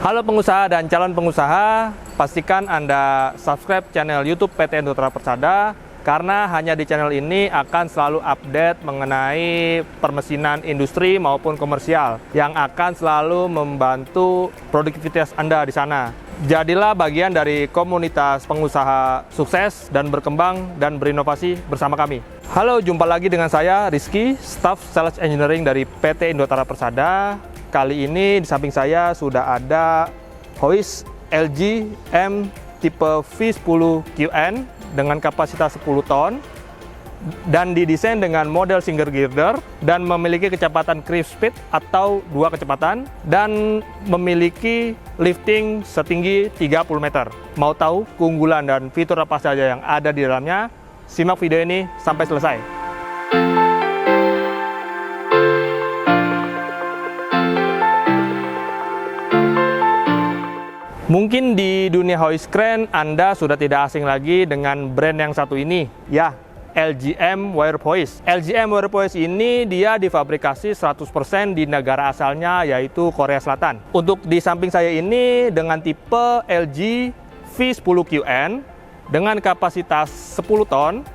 Halo pengusaha dan calon pengusaha, pastikan Anda subscribe channel YouTube PT Indotra Persada karena hanya di channel ini akan selalu update mengenai permesinan industri maupun komersial yang akan selalu membantu produktivitas Anda di sana. Jadilah bagian dari komunitas pengusaha sukses dan berkembang dan berinovasi bersama kami. Halo, jumpa lagi dengan saya Rizky, Staff Sales Engineering dari PT Indotra Persada. Kali ini di samping saya sudah ada hoist LG M tipe V10QN dengan kapasitas 10 ton dan didesain dengan model single girder dan memiliki kecepatan cruise speed atau 2 kecepatan dan memiliki lifting setinggi 30 meter. Mau tahu keunggulan dan fitur apa saja yang ada di dalamnya? Simak video ini sampai selesai. Mungkin di dunia hoist crane Anda sudah tidak asing lagi dengan brand yang satu ini, ya, LGM Wire Hoist. LGM Wire Hoist ini dia difabrikasi 100% di negara asalnya yaitu Korea Selatan. Untuk di samping saya ini dengan tipe LG V10QN dengan kapasitas 10 ton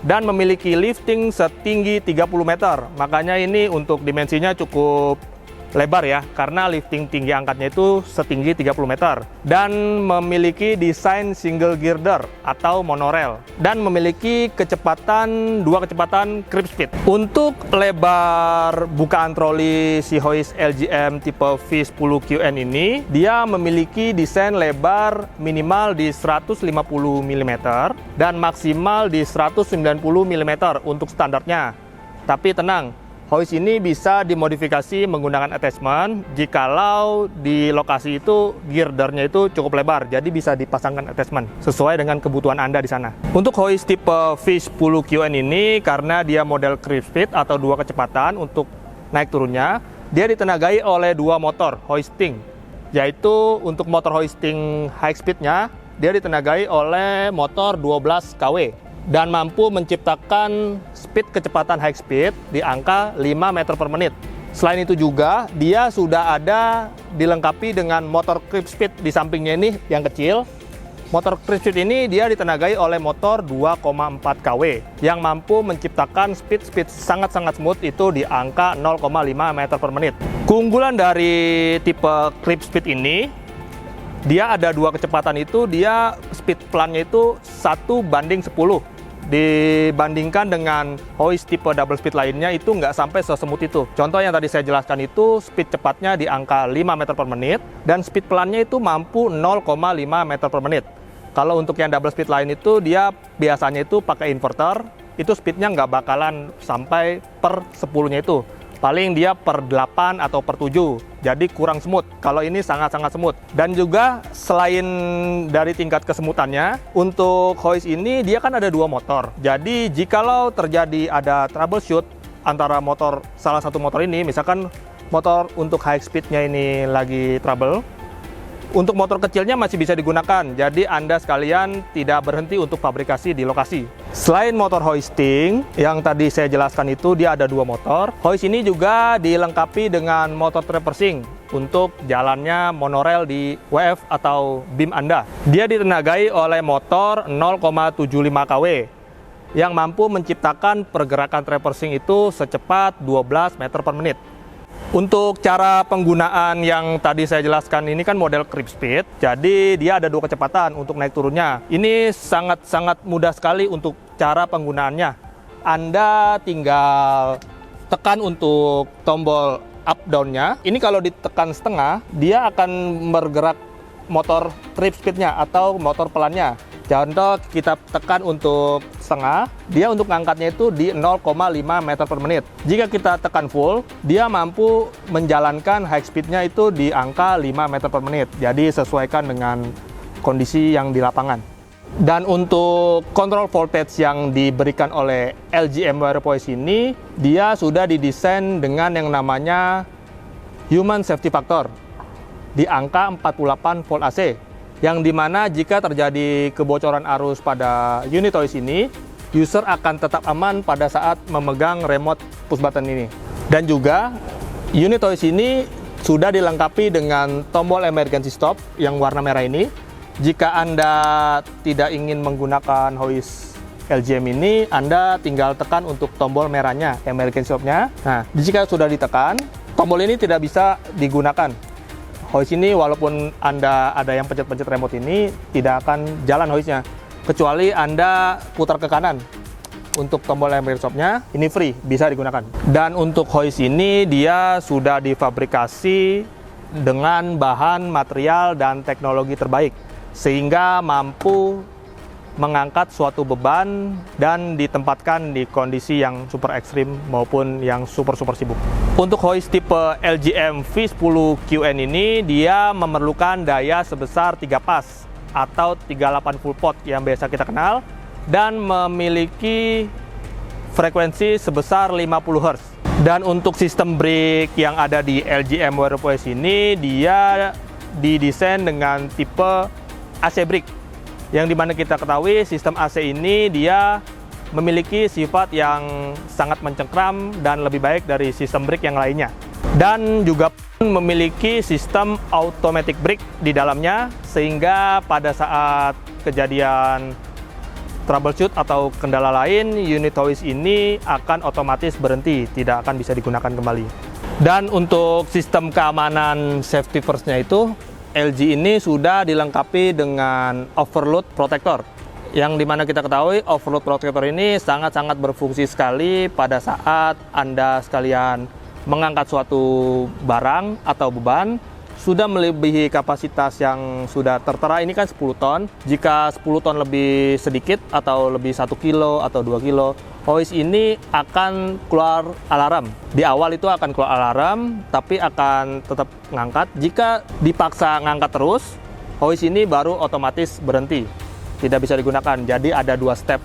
dan memiliki lifting setinggi 30 meter. Makanya ini untuk dimensinya cukup lebar ya, karena lifting tinggi angkatnya itu setinggi 30 meter dan memiliki desain single girder atau monorail dan memiliki kecepatan 2 kecepatan creep speed. Untuk lebar bukaan troli si hoist LGM tipe V10QN ini, dia memiliki desain lebar minimal di 150 mm dan maksimal di 190 mm untuk standarnya. Tapi tenang, hoist ini bisa dimodifikasi menggunakan attachment jikalau di lokasi itu girdernya itu cukup lebar, jadi bisa dipasangkan attachment sesuai dengan kebutuhan Anda di sana. Untuk hoist tipe V10QN ini karena dia model creep speed atau 2 kecepatan untuk naik turunnya, dia ditenagai oleh 2 motor hoisting, yaitu untuk motor hoisting high speednya dia ditenagai oleh motor 12 kW dan mampu menciptakan speed kecepatan high speed di angka 5 meter per menit. Selain itu juga, dia sudah ada dilengkapi dengan motor creep speed di sampingnya ini yang kecil. Motor creep speed ini dia ditenagai oleh motor 2,4 kW yang mampu menciptakan speed sangat-sangat smooth itu di angka 0,5 meter per menit. Keunggulan dari tipe creep speed ini, dia ada 2 kecepatan itu, dia speed plannya itu 1:10 dibandingkan dengan hoist tipe double speed lainnya itu nggak sampai sesemut itu. Contoh yang tadi saya jelaskan itu speed cepatnya di angka 5 meter per menit dan speed pelannya itu mampu 0,5 meter per menit. Kalau untuk yang double speed lain itu dia biasanya itu pakai inverter, itu speednya nggak bakalan sampai per 10-nya itu. Paling dia per 8 atau per 7, jadi kurang smooth. Kalau ini sangat-sangat smooth. Dan juga selain dari tingkat kesemutannya, untuk hoist ini dia kan ada 2 motor. Jadi jikalau terjadi ada troubleshoot antara motor, salah satu motor ini, misalkan motor untuk high speednya ini lagi trouble, untuk motor kecilnya masih bisa digunakan, jadi Anda sekalian tidak berhenti untuk fabrikasi di lokasi. Selain motor hoisting, yang tadi saya jelaskan itu dia ada 2 motor. Hoist ini juga dilengkapi dengan motor traversing untuk jalannya monorail di WF atau BIM Anda. Dia ditenagai oleh motor 0,75 kW yang mampu menciptakan pergerakan traversing itu secepat 12 meter per menit. Untuk cara penggunaan yang tadi saya jelaskan ini kan model creep speed, jadi dia ada 2 kecepatan untuk naik turunnya. Ini sangat-sangat mudah sekali untuk cara penggunaannya. Anda tinggal tekan untuk tombol up down-nya. Ini kalau ditekan setengah, dia akan bergerak motor creep speed-nya atau motor pelannya. Contoh kita tekan untuk setengah, dia untuk ngangkatnya itu di 0,5 meter per menit. Jika kita tekan full, dia mampu menjalankan high speednya itu di angka 5 meter per menit. Jadi sesuaikan dengan kondisi yang di lapangan. Dan untuk kontrol voltage yang diberikan oleh LGM Wire Hoist ini, dia sudah didesain dengan yang namanya Human Safety Factor di angka 48 volt AC. Yang dimana jika terjadi kebocoran arus pada unit hoist ini, user akan tetap aman pada saat memegang remote push button ini. Dan juga unit hoist ini sudah dilengkapi dengan tombol emergency stop yang warna merah ini. Jika Anda tidak ingin menggunakan hoist LGM ini, Anda tinggal tekan untuk tombol merahnya, emergency stop-nya. Nah, jika sudah ditekan, tombol ini tidak bisa digunakan. Hoist ini walaupun Anda ada yang pencet-pencet remote ini, tidak akan jalan hoistnya, kecuali Anda putar ke kanan. Untuk tombol emergency stop-nya ini free, bisa digunakan. Dan untuk hoist ini dia sudah difabrikasi dengan bahan, material, dan teknologi terbaik, sehingga mampu mengangkat suatu beban dan ditempatkan di kondisi yang super ekstrim maupun yang super sibuk. Untuk hoist tipe LGM V10QN ini dia memerlukan daya sebesar 3 pas atau 38 full pot yang biasa kita kenal, dan memiliki frekuensi sebesar 50 Hz. Dan untuk sistem brake yang ada di LGM Wirepoise ini, dia didesain dengan tipe AC brake, yang dimana kita ketahui sistem AC ini dia memiliki sifat yang sangat mencengkram dan lebih baik dari sistem brake yang lainnya. Dan juga memiliki sistem automatic brake di dalamnya, sehingga pada saat kejadian troubleshoot atau kendala lain, unit hoist ini akan otomatis berhenti, tidak akan bisa digunakan kembali. Dan untuk sistem keamanan safety first-nya itu, LG ini sudah dilengkapi dengan overload protector, yang dimana kita ketahui overload protector ini sangat-sangat berfungsi sekali pada saat Anda sekalian mengangkat suatu barang atau beban sudah melebihi kapasitas yang sudah tertera. Ini kan 10 ton. Jika 10 ton lebih sedikit atau lebih 1 kilo atau 2 kilo, hoist ini akan keluar alarm. Di awal itu akan keluar alarm, tapi akan tetap ngangkat. Jika dipaksa ngangkat terus, hoist ini baru otomatis berhenti, tidak bisa digunakan. Jadi ada 2 step.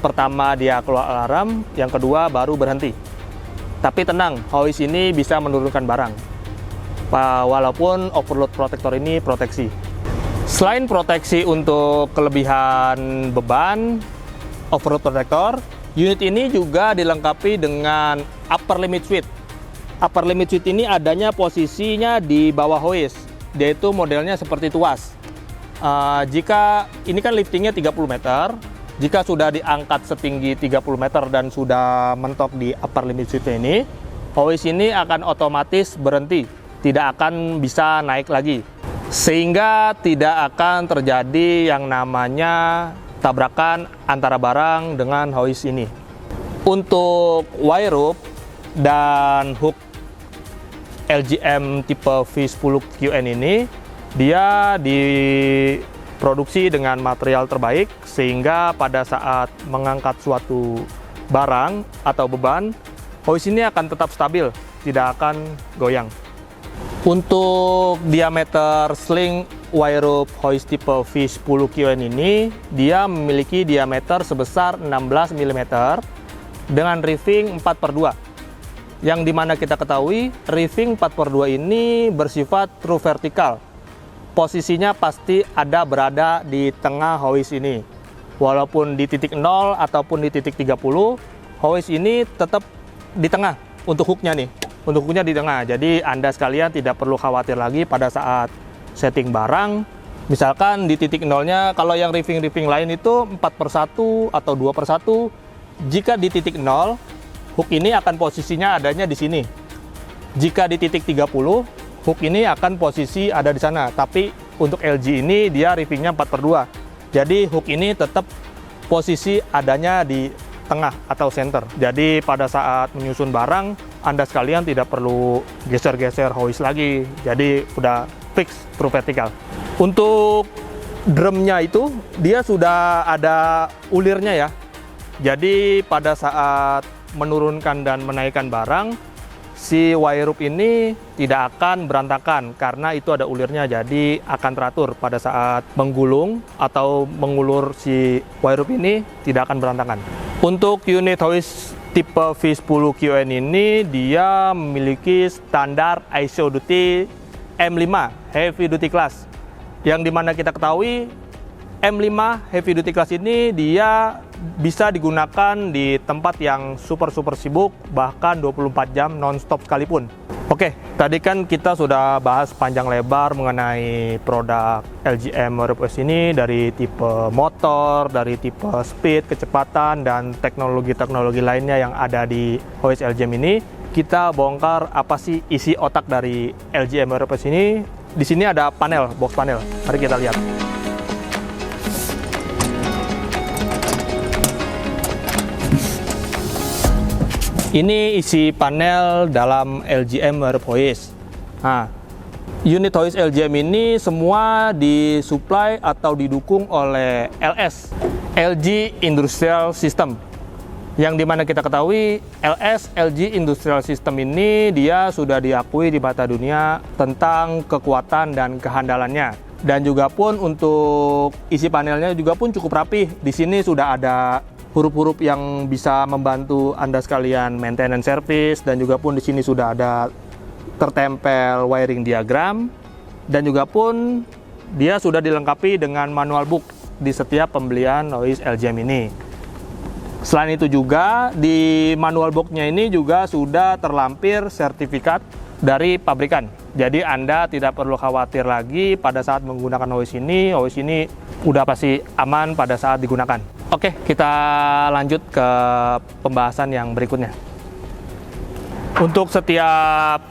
Pertama dia keluar alarm, yang kedua baru berhenti. Tapi tenang, hoist ini bisa menurunkan barang, walaupun overload protector ini proteksi. Selain proteksi untuk kelebihan beban overload protector, unit ini juga dilengkapi dengan upper limit switch. Upper limit switch ini adanya posisinya di bawah hoist, yaitu modelnya seperti tuas. Jika ini kan liftingnya 30 meter, jika sudah diangkat setinggi 30 meter dan sudah mentok di upper limit switch ini, hoist ini akan otomatis berhenti, tidak akan bisa naik lagi, sehingga tidak akan terjadi yang namanya tabrakan antara barang dengan hoist ini. Untuk wire rope dan hook LGM tipe V10QN ini, dia diproduksi dengan material terbaik, sehingga pada saat mengangkat suatu barang atau beban, hoist ini akan tetap stabil, tidak akan goyang. Untuk diameter sling wire rope hoist tipe V10QN ini, dia memiliki diameter sebesar 16 mm dengan riffing 4/2. Yang dimana kita ketahui, riffing 4/2 ini bersifat true vertikal. Posisinya pasti berada di tengah hoist ini. Walaupun di titik 0 ataupun di titik 30, hoist ini tetap di tengah untuk hooknya nih. Untuk hooknya di tengah, jadi Anda sekalian tidak perlu khawatir lagi pada saat setting barang. Misalkan di titik nolnya, kalau yang riffing lain itu 4/1 atau 2/1, jika di titik 0, hook ini akan posisinya adanya di sini. Jika di titik 30, hook ini akan posisi ada di sana. Tapi untuk LG ini dia riffingnya 4/2, jadi hook ini tetap posisi adanya di tengah atau center. Jadi pada saat menyusun barang, Anda sekalian tidak perlu geser-geser hoist lagi. Jadi udah fix true vertikal. Untuk drumnya itu dia sudah ada ulirnya ya. Jadi pada saat menurunkan dan menaikkan barang, si wire rope ini tidak akan berantakan karena itu ada ulirnya, jadi akan teratur pada saat menggulung atau mengulur si wire rope ini tidak akan berantakan. Untuk unit hoist tipe V10QN ini dia memiliki standar ISO duty M5 Heavy Duty Class, yang dimana kita ketahui M5 Heavy Duty Class ini dia bisa digunakan di tempat yang super sibuk, bahkan 24 jam non-stop sekalipun. Oke, tadi kan kita sudah bahas panjang lebar mengenai produk LGM WairPoise ini, dari tipe motor, dari tipe speed, kecepatan, dan teknologi-teknologi lainnya yang ada di Hoist LGM ini. Kita bongkar apa sih isi otak dari LGM WairPoise ini. Di sini ada panel, box panel. Mari kita lihat. Ini isi panel dalam LGM WairPoise. Nah, unit hoist LGM ini semua disuplai atau didukung oleh LS, LG Industrial System. Yang dimana kita ketahui LS, LG Industrial System ini dia sudah diakui di mata dunia tentang kekuatan dan kehandalannya. Dan juga pun untuk isi panelnya juga pun cukup rapih. Di sini sudah ada huruf-huruf yang bisa membantu Anda sekalian maintenance service, dan juga pun di sini sudah ada tertempel wiring diagram, dan juga pun dia sudah dilengkapi dengan manual book di setiap pembelian hoist LGM ini. Selain itu juga di manual booknya ini juga sudah terlampir sertifikat dari pabrikan. Jadi Anda tidak perlu khawatir lagi pada saat menggunakan hoist ini udah pasti aman pada saat digunakan. Oke, kita lanjut ke pembahasan yang berikutnya. Untuk setiap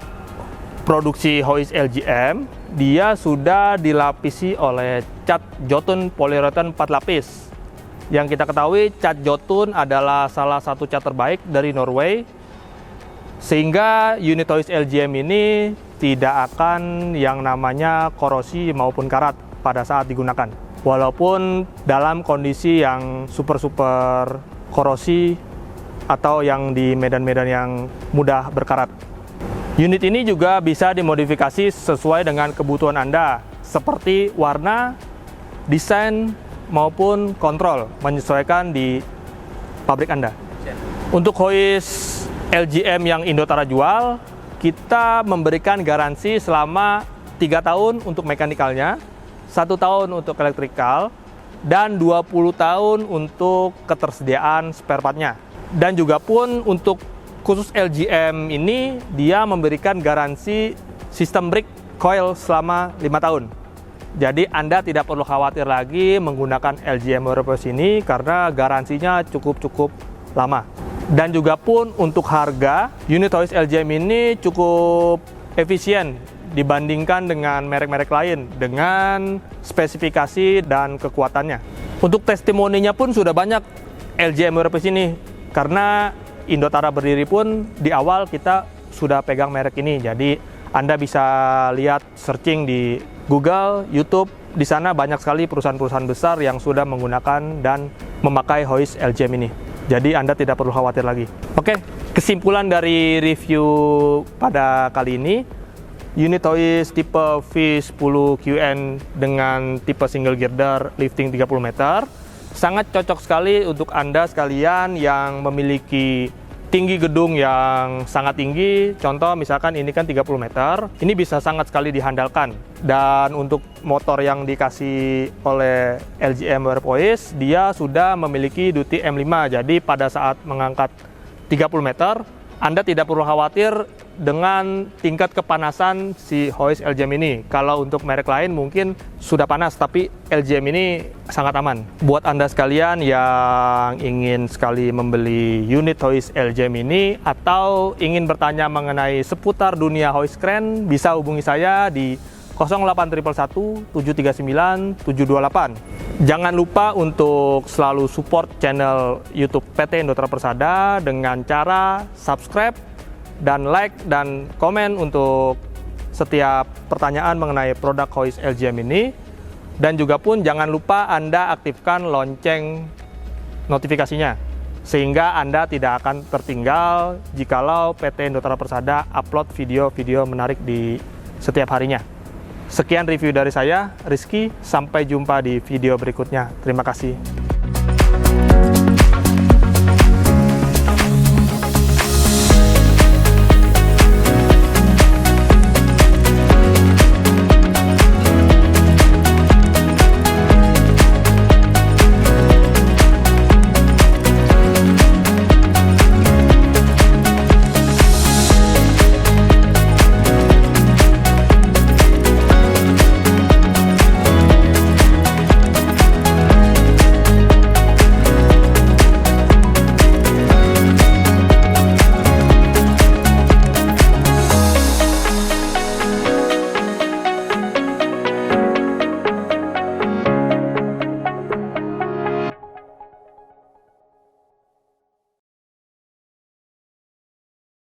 produksi hoist LGM, dia sudah dilapisi oleh cat Jotun Polyurethane 4 lapis. Yang kita ketahui, cat Jotun adalah salah satu cat terbaik dari Norway, sehingga unit hoist LGM ini tidak akan yang namanya korosi maupun karat pada saat digunakan. Walaupun dalam kondisi yang super korosi atau yang di medan-medan yang mudah berkarat. Unit ini juga bisa dimodifikasi sesuai dengan kebutuhan Anda, seperti warna, desain, maupun kontrol, menyesuaikan di pabrik Anda. Untuk hoist LGM yang Indotara jual, kita memberikan garansi selama 3 tahun untuk mekanikalnya, 1 tahun untuk elektrikal, dan 20 tahun untuk ketersediaan spare part-nya. Dan juga pun untuk khusus LGM ini, dia memberikan garansi sistem brake coil selama 5 tahun. Jadi Anda tidak perlu khawatir lagi menggunakan LGM WairPoise ini karena garansinya cukup lama. Dan juga pun untuk harga, unit hoist LGM ini cukup efisien dibandingkan dengan merek-merek lain dengan spesifikasi dan kekuatannya. Untuk testimoninya pun sudah banyak LGM WairPoise ini, karena Indotara berdiri pun di awal kita sudah pegang merek ini. Jadi Anda bisa lihat searching di Google, YouTube, di sana banyak sekali perusahaan-perusahaan besar yang sudah menggunakan dan memakai hoist LGM ini. Jadi Anda tidak perlu khawatir lagi. Oke, kesimpulan dari review pada kali ini, unit hoist tipe V10QN dengan tipe single girder lifting 30 meter sangat cocok sekali untuk Anda sekalian yang memiliki tinggi gedung yang sangat tinggi. Contoh misalkan ini kan 30 meter, ini bisa sangat sekali dihandalkan. Dan untuk motor yang dikasih oleh LGM WairPoise, dia sudah memiliki duty M5. Jadi pada saat mengangkat 30 meter, Anda tidak perlu khawatir dengan tingkat kepanasan si hoist LGM ini. Kalau untuk merek lain mungkin sudah panas, tapi LGM ini sangat aman. Buat Anda sekalian yang ingin sekali membeli unit hoist LGM ini atau ingin bertanya mengenai seputar dunia hoist crane, bisa hubungi saya di 08111 739 728. Jangan lupa untuk selalu support channel YouTube PT Indotara Persada dengan cara subscribe dan like dan komen untuk setiap pertanyaan mengenai produk hoist LGM ini. Dan juga pun jangan lupa Anda aktifkan lonceng notifikasinya, sehingga Anda tidak akan tertinggal jikalau PT Indotara Persada upload video-video menarik di setiap harinya. Sekian review dari saya, Rizky. Sampai jumpa di video berikutnya. Terima kasih.